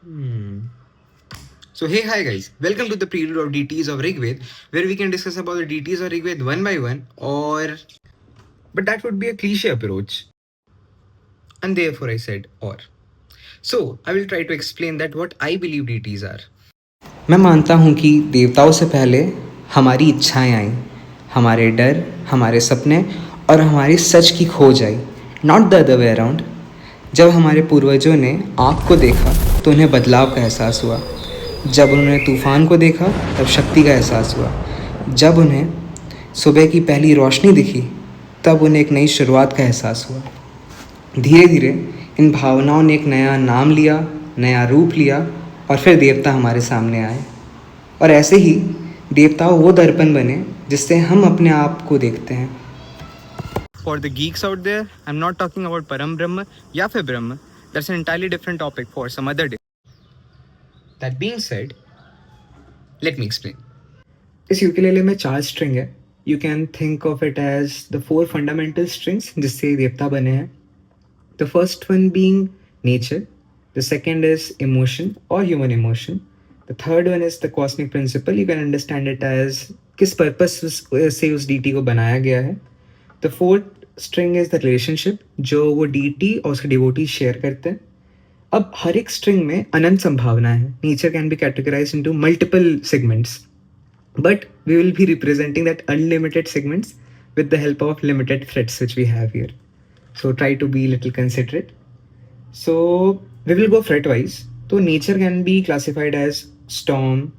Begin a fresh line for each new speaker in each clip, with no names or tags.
Hmm. So hey, hi guys, welcome to the prelude of deities of Rigved, where we can discuss about the deities of Rigved one by one, but that would be a cliche approach, and therefore I said or. So I will try to explain that what I believe deities are. मैं मानता हूँ कि देवताओं से पहले हमारी इच्छाएं आई, हमारे डर, हमारे सपने और हमारी सच की खोज आई, not the other way around. जब हमारे पूर्वजों ने आग को देखा तो उन्हें बदलाव का एहसास हुआ, जब उन्होंने तूफान को देखा तब शक्ति का एहसास हुआ, जब उन्हें सुबह की पहली रोशनी दिखी तब उन्हें एक नई शुरुआत का एहसास हुआ। धीरे धीरे इन भावनाओं ने एक नया नाम लिया, नया रूप लिया और फिर देवता हमारे सामने आए। और ऐसे ही देवता वो दर्पण बने जिससे हम अपने आप को देखते हैं। For the geeks out there, I'm not talking about Param Brahma या फिर Brahma. That's an entirely different topic for some other day. That being said, let me explain. इस यूकेलेले में 4 स्ट्रिंग है। You can think of it as the 4 fundamental strings जिससे देवता बने हैं। The first one being nature, the second is emotion or human emotion, the third one is the cosmic principle, you can understand it as किस purpose से उस DT को बनाया गया है। The fourth string is the relationship जो वो DT और उसके डिवोटी शेयर करते हैं। अब हर एक स्ट्रिंग में अनंत संभावना है। Nature can be categorize into multiple segments, but we will be representing that unlimited segments with the help of limited frets which we have here. So try to be a little considerate. So we will go fret wise. So nature can be classified as storm,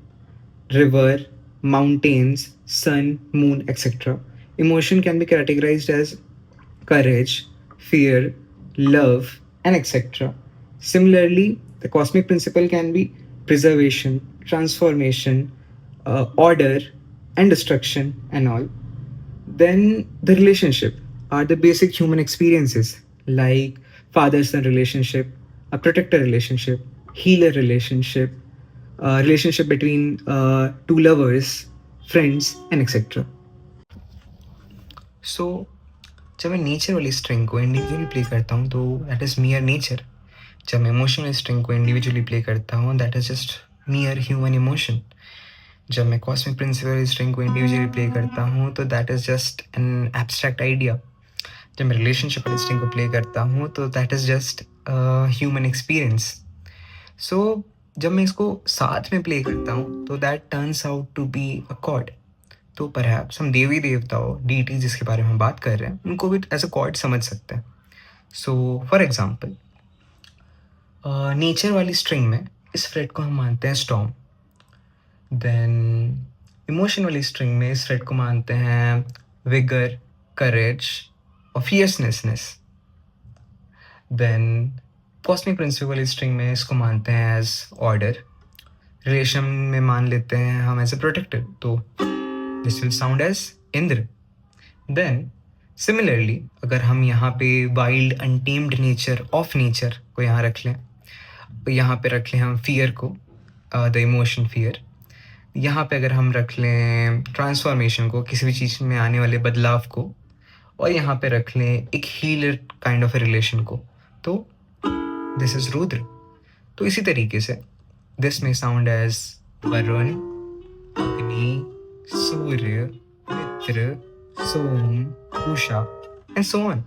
river, mountains, sun, moon, etc. Emotion can be categorized as courage, fear, love, and etc. Similarly, the cosmic principle can be preservation, transformation, order, and destruction, and all. Then the relationship are the basic human experiences like father son relationship, a protector relationship, healer relationship, relationship between two lovers, friends, and etc. So जब मैं nature वाली string को individually play करता हूँ तो that is मियर nature. जब मैं emotional string को इंडिविजुअली प्ले करता हूँ that is just मियर human emotion. जब मैं कॉस्मिक प्रिंसिपल स्ट्रिंग को इंडिविजुअली प्ले करता हूँ तो that is just an abstract idea. जब मैं रिलेशनशिप वाली स्ट्रिंग को प्ले करता हूँ तो that is just human experience. So जब मैं इसको साथ में प्ले करता हूँ तो that turns out to be a chord. तो परहैप्स हम देवी देवताओं डीटी जिसके बारे में हम बात कर रहे हैं उनको भी एज अ कॉर्ड समझ सकते हैं। सो फॉर एग्जाम्पल नेचर वाली स्ट्रिंग में इस फ्रेट को हम मानते हैं स्टॉर्म। देन इमोशन वाली स्ट्रिंग में इस फ्रेट को मानते हैं विगर, करेज और फियर्सनेसनेस। देन कॉस्मिक प्रिंसिपल वाली स्ट्रिंग में इसको मानते हैं एज ऑर्डर। रिलेशन में मान लेते हैं हम एज ए प्रोटेक्टर, तो this will sound as Indra. Then similarly अगर हम यहाँ पे wild untamed nature of nature को यहाँ रख लें, यहाँ पे रख लें हम फियर को, द इमोशन फियर। यहाँ पे अगर हम रख लें ट्रांसफॉर्मेशन को, किसी भी चीज़ में आने वाले बदलाव को, और यहाँ पे रख लें एक healer kind of a relation को, तो दिस इज रुद्र। तो इसी तरीके से दिस में साउंड एज वरुण, अग्नि, सूर्य, मित्र, सोम, उषा एंड सो ऑन।